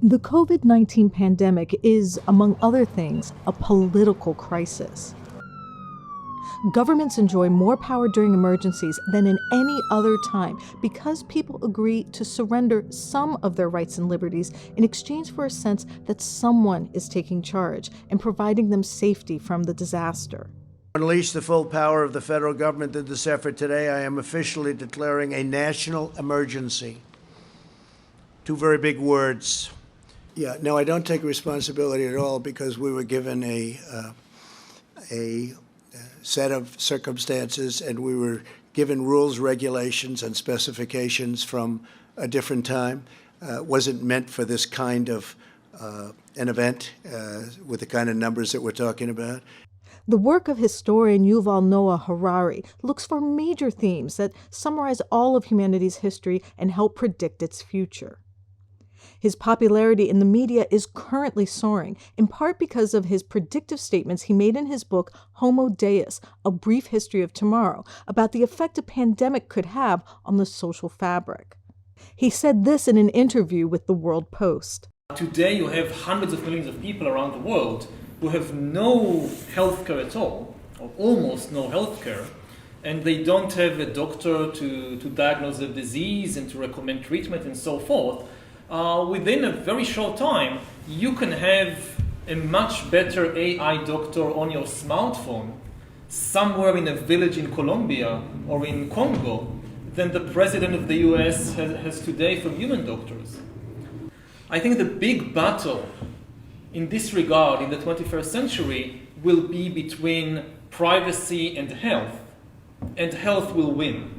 The COVID-19 pandemic is, among other things, a political crisis. Governments enjoy more power during emergencies than in any other time because people agree to surrender some of their rights and liberties in exchange for a sense that someone is taking charge and providing them safety from the disaster. To unleash the full power of the federal government in this effort today, I am officially declaring a national emergency. Two very big words. Yeah, no, I don't take responsibility at all because we were given a set of circumstances and we were given rules, regulations, and specifications from a different time. Wasn't meant for this kind of an event with the kind of numbers that we're talking about. The work of historian Yuval Noah Harari looks for major themes that summarize all of humanity's history and help predict its future. His popularity in the media is currently soaring, in part because of his predictive statements he made in his book Homo Deus, A Brief History of Tomorrow, about the effect a pandemic could have on the social fabric. He said this in an interview with the World Post. Today you have hundreds of millions of people around the world who have no healthcare at all, or almost no healthcare, and they don't have a doctor to diagnose the disease and to recommend treatment and so forth. Within a very short time, you can have a much better AI doctor on your smartphone somewhere in a village in Colombia or in Congo than the president of the US has today for human doctors. I think the big battle in this regard in the 21st century will be between privacy and health will win.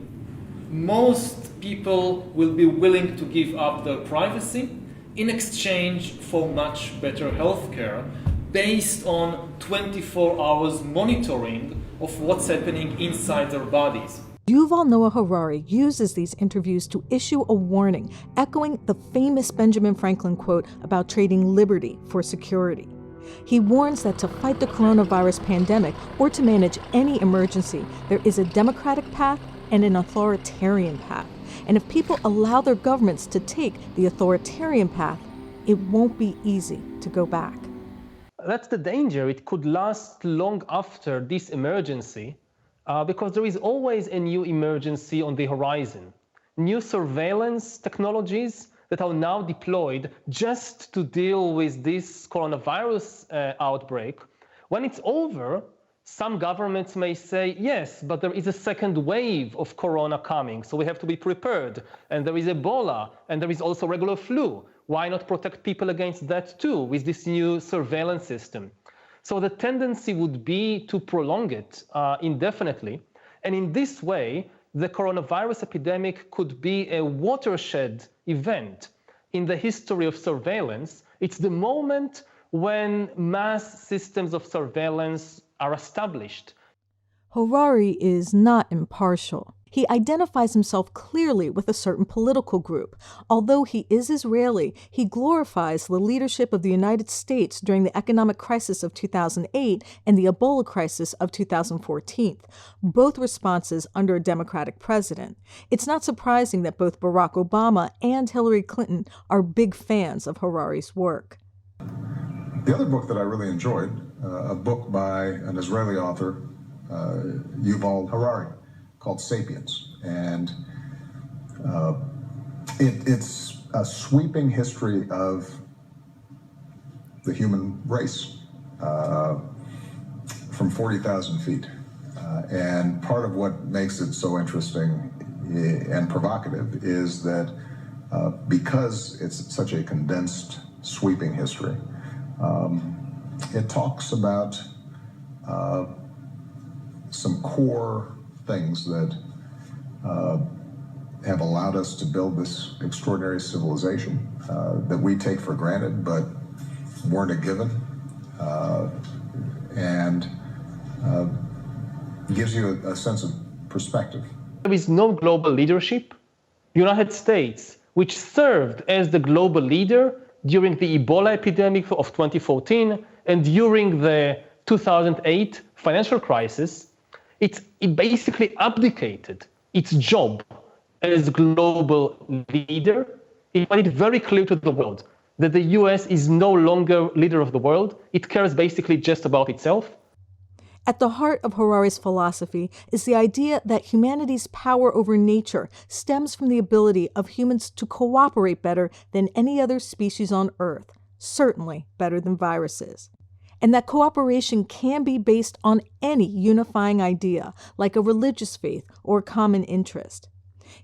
Most people will be willing to give up their privacy in exchange for much better healthcare based on 24 hours monitoring of what's happening inside their bodies. Yuval Noah Harari uses these interviews to issue a warning, echoing the famous Benjamin Franklin quote about trading liberty for security. He warns that to fight the coronavirus pandemic or to manage any emergency, there is a democratic path and an authoritarian path. And if people allow their governments to take the authoritarian path, it won't be easy to go back. That's the danger. It could last long after this emergency because there is always a new emergency on the horizon. New surveillance technologies that are now deployed just to deal with this coronavirus outbreak. When it's over, some governments may say, yes, but there is a second wave of corona coming, so we have to be prepared. And there is Ebola, and there is also regular flu. Why not protect people against that too with this new surveillance system? So the tendency would be to prolong it indefinitely. And in this way, the coronavirus epidemic could be a watershed event in the history of surveillance. It's the moment when mass systems of surveillance are established. Harari is not impartial. He identifies himself clearly with a certain political group. Although he is Israeli, he glorifies the leadership of the United States during the economic crisis of 2008 and the Ebola crisis of 2014, both responses under a Democratic president. It's not surprising that both Barack Obama and Hillary Clinton are big fans of Harari's work. The other book that I really enjoyed, a book by an Israeli author, Yuval Harari, called Sapiens. And it's a sweeping history of the human race from 40,000 feet. And part of what makes it so interesting and provocative is that because it's such a condensed, sweeping history, it talks about some core things that have allowed us to build this extraordinary civilization that we take for granted but weren't a given, and gives you a sense of perspective. There is no global leadership. United States, which served as the global leader during the Ebola epidemic of 2014 and during the 2008 financial crisis, it basically abdicated its job as global leader. It made it very clear to the world that the US is no longer leader of the world. It cares basically just about itself. At the heart of Harari's philosophy is the idea that humanity's power over nature stems from the ability of humans to cooperate better than any other species on Earth, certainly better than viruses. And that cooperation can be based on any unifying idea, like a religious faith or a common interest.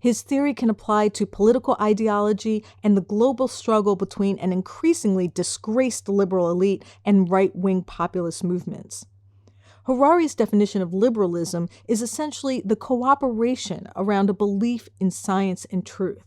His theory can apply to political ideology and the global struggle between an increasingly disgraced liberal elite and right-wing populist movements. Harari's definition of liberalism is essentially the cooperation around a belief in science and truth.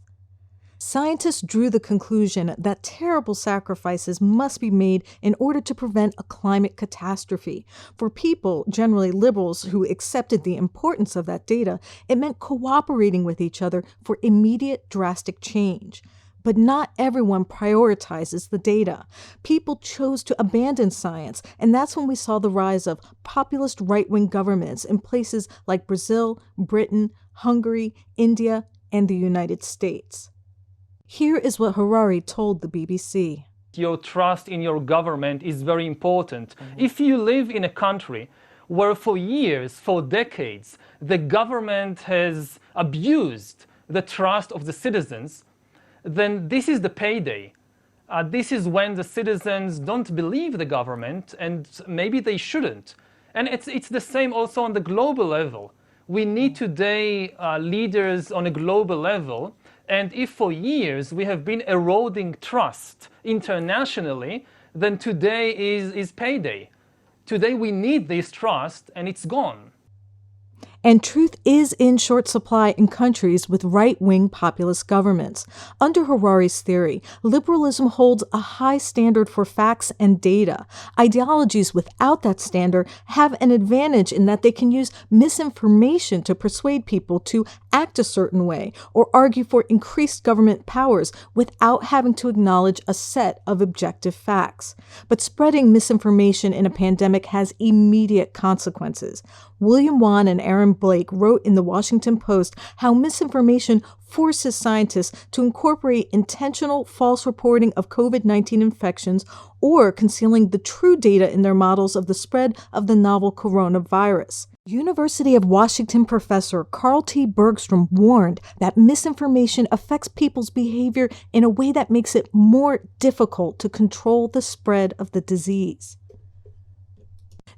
Scientists drew the conclusion that terrible sacrifices must be made in order to prevent a climate catastrophe. For people, generally liberals, who accepted the importance of that data, it meant cooperating with each other for immediate drastic change. But not everyone prioritizes the data. People chose to abandon science, and that's when we saw the rise of populist right-wing governments in places like Brazil, Britain, Hungary, India, and the United States. Here is what Harari told the BBC. Your trust in your government is very important. If you live in a country where for years, for decades, the government has abused the trust of the citizens, then this is the payday. This is when the citizens don't believe the government, and maybe they shouldn't. And it's the same also on the global level. We need today leaders on a global level, and if for years we have been eroding trust internationally, then today is payday. Today we need this trust, and it's gone. And truth is in short supply in countries with right-wing populist governments. Under Harari's theory, liberalism holds a high standard for facts and data. Ideologies without that standard have an advantage in that they can use misinformation to persuade people to act a certain way or argue for increased government powers without having to acknowledge a set of objective facts. But spreading misinformation in a pandemic has immediate consequences. William Wan and Aaron Blake wrote in the Washington Post how misinformation forces scientists to incorporate intentional false reporting of COVID-19 infections or concealing the true data in their models of the spread of the novel coronavirus. University of Washington professor Carl T. Bergstrom warned that misinformation affects people's behavior in a way that makes it more difficult to control the spread of the disease.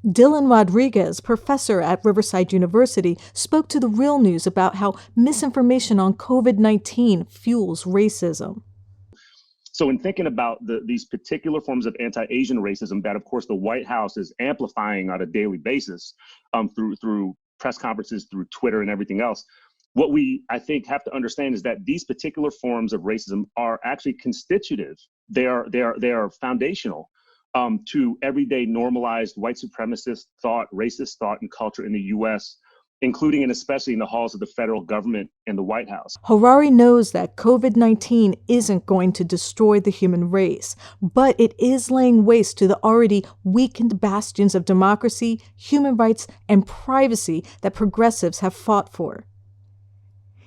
Dylan Rodriguez, professor at Riverside University, spoke to The Real News about how misinformation on COVID-19 fuels racism. So in thinking about these particular forms of anti-Asian racism that, of course, the White House is amplifying on a daily basis through press conferences, through Twitter and everything else, what we, I think, have to understand is that these particular forms of racism are actually constitutive. They are foundational to everyday normalized white supremacist thought, racist thought and culture in the U.S., including and especially in the halls of the federal government and the White House. Harari knows that COVID-19 isn't going to destroy the human race, but it is laying waste to the already weakened bastions of democracy, human rights, and privacy that progressives have fought for.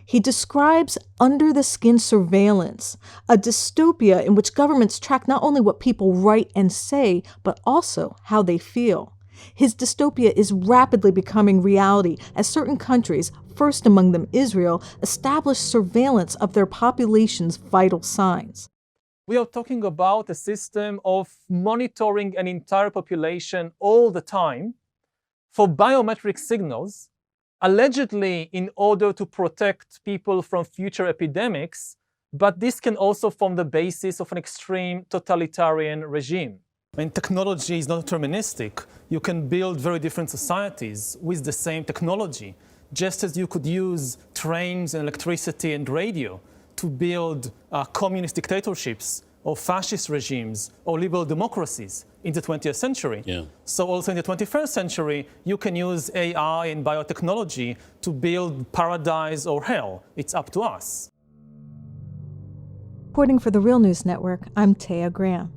He describes under-the-skin surveillance, a dystopia in which governments track not only what people write and say, but also how they feel. His dystopia is rapidly becoming reality as certain countries, first among them Israel, establish surveillance of their population's vital signs. We are talking about a system of monitoring an entire population all the time for biometric signals, allegedly in order to protect people from future epidemics, but this can also form the basis of an extreme totalitarian regime. Technology is not deterministic. You can build very different societies with the same technology, just as you could use trains and electricity and radio to build communist dictatorships or fascist regimes or liberal democracies in the 20th century. Yeah. So also in the 21st century, you can use AI and biotechnology to build paradise or hell. It's up to us. Reporting for the Real News Network, I'm Taya Graham.